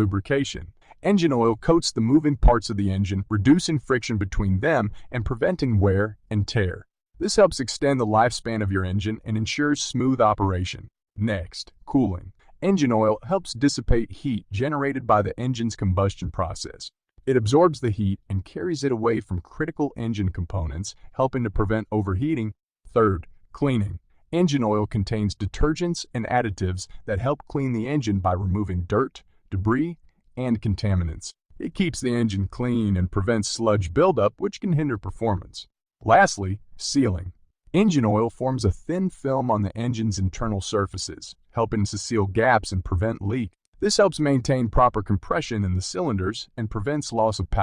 Lubrication. Engine oil coats the moving parts of the engine, reducing friction between them and preventing wear and tear. This helps extend the lifespan of your engine and ensures smooth operation. Next, cooling. Engine oil helps dissipate heat generated by the engine's combustion process. It absorbs the heat and carries it away from critical engine components, helping to prevent overheating. Third, cleaning. Engine oil contains detergents and additives that help clean the engine by removing dirt, debris, and contaminants. It keeps the engine clean and prevents sludge buildup, which can hinder performance. Lastly, sealing. Engine oil forms a thin film on the engine's internal surfaces, helping to seal gaps and prevent leaks. This helps maintain proper compression in the cylinders and prevents loss of power.